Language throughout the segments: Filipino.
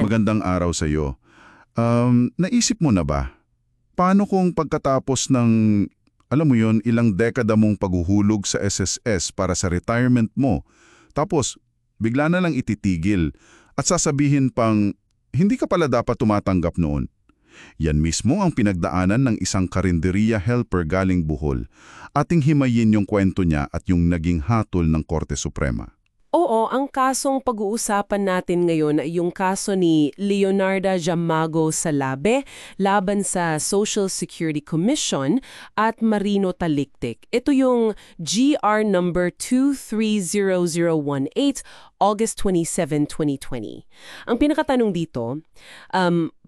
Magandang araw sa iyo. Naisip mo na ba? Paano kung pagkatapos ng, alam mo yon, ilang dekada mong paghuhulog sa SSS para sa retirement mo, tapos bigla na lang ititigil at sasabihin pang, hindi ka pala dapat tumatanggap noon. Yan mismo ang pinagdaanan ng isang karinderiya helper galing Bohol. Ating himayin yung kwento niya at yung naging hatol ng Korte Suprema. Oo, ang kasong pag-uusapan natin ngayon ay yung kaso ni Leonarda Jamago Salabe laban sa Social Security Commission at Marino Taliktik. Ito yung GR number 230018, August 27, 2020. Ang pinakatanong dito,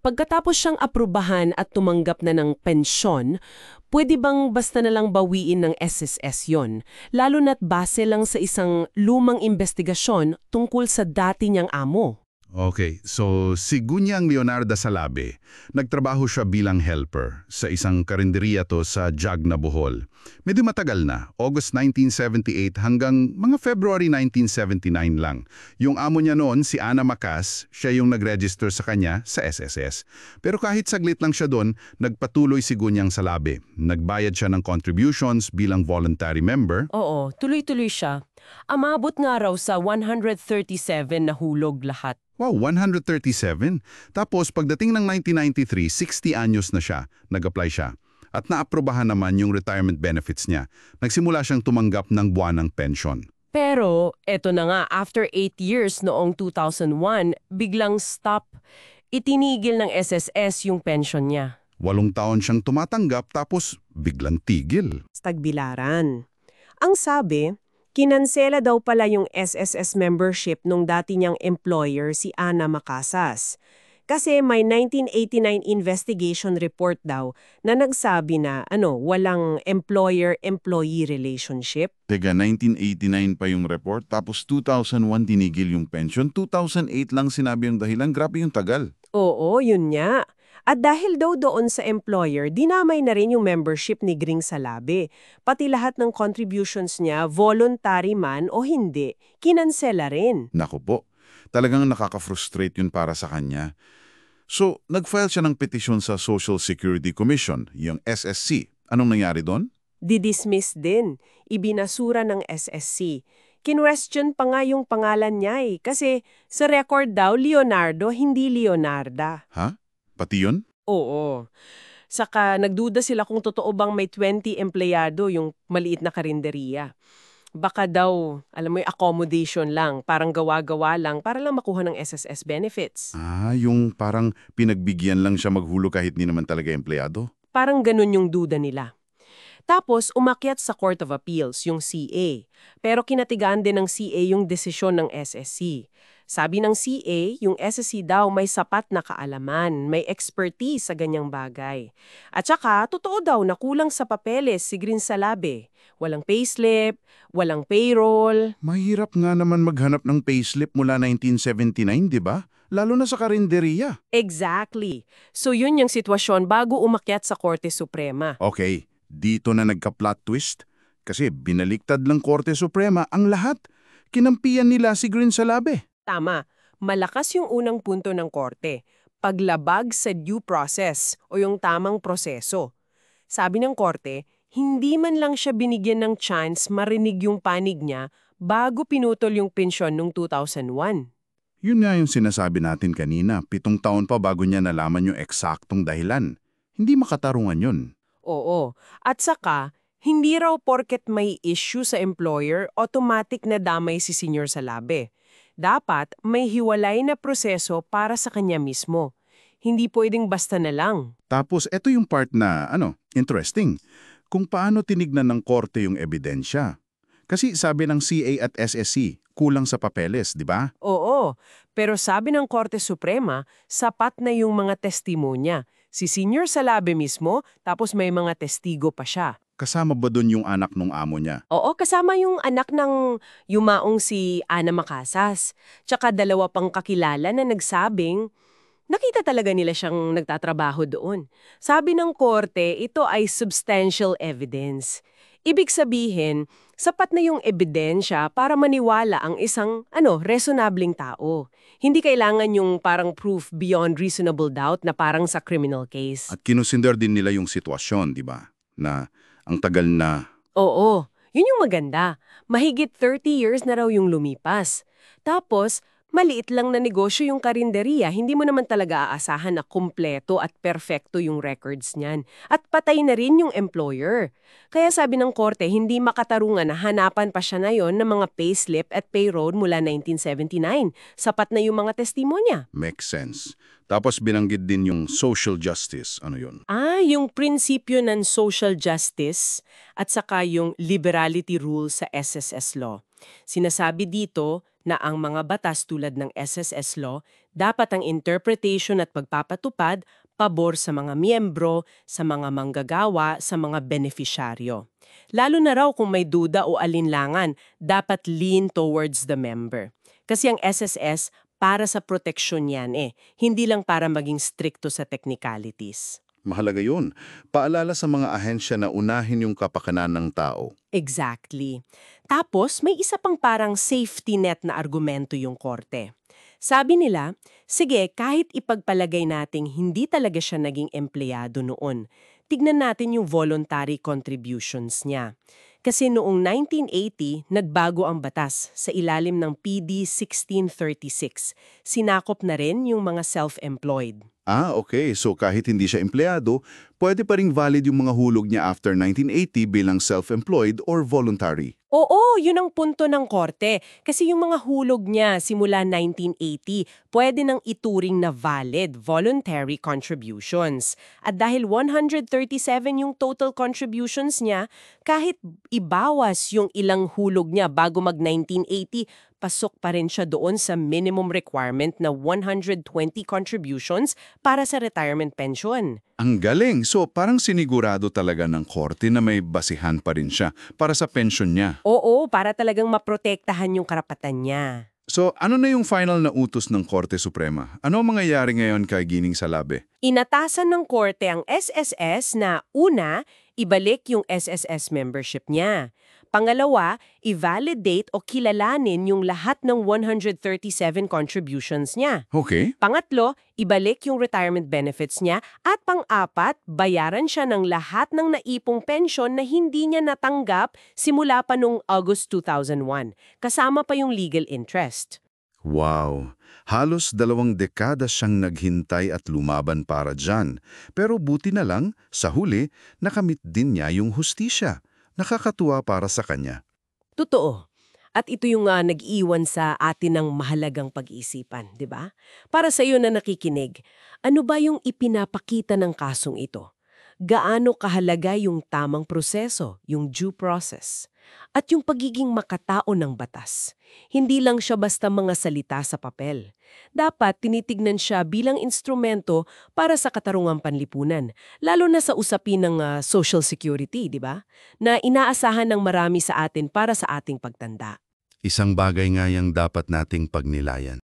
pagkatapos siyang aprubahan at tumanggap na ng pensyon, pwede bang basta na lang bawiin ng SSS yon? Lalo na't base lang sa isang lumang investigasyon tungkol sa dati niyang amo. Okay, so si Gunyang Leonarda Salabe, nagtrabaho siya bilang helper sa isang karinderiya to sa Jagna, Bohol. Medyo matagal na, August 1978 hanggang mga February 1979 lang. Yung amo niya noon, si Ana Macas, siya yung nag-register sa kanya sa SSS. Pero kahit saglit lang siya doon, nagpatuloy si Gunyang Salabe. Nagbayad siya ng contributions bilang voluntary member. Oo, tuloy-tuloy siya. Amabot nga raw sa 137 na hulog lahat. Wow, 137? Tapos pagdating ng 1993, 60 anyos na siya, nag-apply siya. At naaprobahan naman yung retirement benefits niya. Nagsimula siyang tumanggap ng buwanang pension. Pero, eto na nga, after 8 years noong 2001, biglang stop. Itinigil ng SSS yung pension niya. 8 taon siyang tumatanggap tapos biglang tigil. Tagbilaran. Ang sabi, kinansela daw pala yung SSS membership nung dati niyang employer si Ana Macasas. Kasi may 1989 investigation report daw na nagsabi na walang employer-employee relationship. Teka, 1989 pa yung report, tapos 2001 tinigil yung pension, 2008 lang sinabi yung dahilan, grabe yung tagal. Oo, yun nga. At dahil daw doon sa employer, dinamay na rin yung membership ni Gring Salabe. Pati lahat ng contributions niya, voluntary man o hindi, kinansela rin. Naku po, talagang nakaka-frustrate yun para sa kanya. So, nag-file siya ng petisyon sa Social Security Commission, yung SSC. Anong nangyari doon? Didismiss din. Ibinasura ng SSC. Kinwestiyon pa nga yung pangalan niya kasi sa record daw Leonardo, hindi Leonarda. Ha? Pati yun? Oo. Saka nagduda sila kung totoo bang may 20 empleyado yung maliit na karinderiya. Baka daw, alam mo yung accommodation lang, parang gawa-gawa lang para lang makuha ng SSS benefits. Yung parang pinagbigyan lang siya maghulog kahit di naman talaga empleyado? Parang ganun yung duda nila. Tapos, umakyat sa Court of Appeals, yung CA. Pero kinatigaan din ng CA yung desisyon ng SSC. Sabi ng CA, yung SSC daw may sapat na kaalaman, may expertise sa ganyang bagay. At saka, totoo daw na kulang sa papeles si Grin Salabe. Walang payslip, walang payroll. Mahirap nga naman maghanap ng payslip mula 1979, di ba? Lalo na sa karinderiya. Exactly. So yun yung sitwasyon bago umakyat sa Korte Suprema. Okay, dito na nagka-plot twist. Kasi binaliktad lang Korte Suprema ang lahat. Kinampiyan nila si Grin Salabe. Tama. Malakas yung unang punto ng korte. Paglabag sa due process o yung tamang proseso. Sabi ng korte, hindi man lang siya binigyan ng chance marinig yung panig niya bago pinutol yung pensyon noong 2001. Yun nga yung sinasabi natin kanina, 7 taon pa bago niya nalaman yung eksaktong dahilan. Hindi makatarungan yun. Oo. At saka, hindi raw porket may issue sa employer, automatic na damay si Senior Salabe. Dapat may hiwalay na proseso para sa kanya mismo. Hindi pwedeng basta na lang. Tapos, eto yung part na, interesting. Kung paano tinignan ng korte yung ebidensya. Kasi sabi ng CA at SSC, kulang sa papeles, di ba? Oo, pero sabi ng Korte Suprema, sapat na yung mga testimonya. Si Senior Salabe mismo, tapos may mga testigo pa siya. Kasama ba doon yung anak nung amo niya? Oo, kasama yung anak ng yumaong si Ana Macasas. Tsaka 2 pang kakilala na nagsabing, nakita talaga nila siyang nagtatrabaho doon. Sabi ng korte, ito ay substantial evidence. Ibig sabihin, sapat na yung ebidensya para maniwala ang isang, reasonabling tao. Hindi kailangan yung parang proof beyond reasonable doubt na parang sa criminal case. At kinusinder din nila yung sitwasyon, di ba? Na ang tagal na. Oo, yun yung maganda. Mahigit 30 years na raw yung lumipas. Tapos, maliit lang na negosyo yung karinderiya, hindi mo naman talaga aasahan na kumpleto at perfecto yung records niyan. At patay na rin yung employer. Kaya sabi ng korte, hindi makatarungan na hanapan pa siya ngayon ng mga payslip at payroll mula 1979. Sapat na yung mga testimonya. Makes sense. Tapos binanggit din yung social justice. Ano yun? Yung prinsipyo ng social justice at saka yung liberality rule sa SSS law. Sinasabi dito na ang mga batas tulad ng SSS law, dapat ang interpretation at pagpapatupad pabor sa mga miyembro, sa mga manggagawa, sa mga beneficiaryo. Lalo na raw kung may duda o alinlangan, dapat lean towards the member. Kasi ang SSS para sa proteksyon yan hindi lang para maging stricto sa technicalities. Mahalaga yun. Paalala sa mga ahensya na unahin yung kapakanan ng tao. Exactly. Tapos, may isa pang parang safety net na argumento yung korte. Sabi nila, sige, kahit ipagpalagay nating hindi talaga siya naging empleyado noon, tignan natin yung voluntary contributions niya. Kasi noong 1980, nagbago ang batas sa ilalim ng PD 1636. Sinakop na rin yung mga self-employed. Okay. So kahit hindi siya empleyado, pwede pa ring valid yung mga hulog niya after 1980 bilang self-employed or voluntary. Oo, yun ang punto ng korte. Kasi yung mga hulog niya simula 1980, pwede nang ituring na valid, voluntary contributions. At dahil 137 yung total contributions niya, kahit ibawas yung ilang hulog niya bago mag-1980, pasok pa rin siya doon sa minimum requirement na 120 contributions para sa retirement pension. Ang galing! So parang sinigurado talaga ng korte na may basihan pa rin siya para sa pension niya. Oo, para talagang maprotektahan yung karapatan niya. So ano na yung final na utos ng Korte Suprema? Ano ang mangyayari ngayon kay Gining Salabe? Inatasan ng korte ang SSS na una, ibalik yung SSS membership niya. Pangalawa, i-validate o kilalanin yung lahat ng 137 contributions niya. Okay. Pangatlo, ibalik yung retirement benefits niya. At pang-apat, bayaran siya ng lahat ng naipong pensyon na hindi niya natanggap simula pa noong August 2001, kasama pa yung legal interest. Wow! Halos 2 dekada siyang naghintay at lumaban para dyan. Pero buti na lang, sa huli, nakamit din niya yung hustisya. Nakakatuwa para sa kanya. Totoo. At ito yung nag-iwan sa atin ng mahalagang pag-iisipan, di ba? Para sa iyo na nakikinig, ano ba yung ipinapakita ng kasong ito? Gaano kahalaga yung tamang proseso, yung due process? At yung pagiging makatao ng batas. Hindi lang siya basta mga salita sa papel. Dapat tinitignan siya bilang instrumento para sa katarungang panlipunan, lalo na sa usapin ng social security, di ba? Na inaasahan ng marami sa atin para sa ating pagtanda. Isang bagay nga yung dapat nating pagnilayan.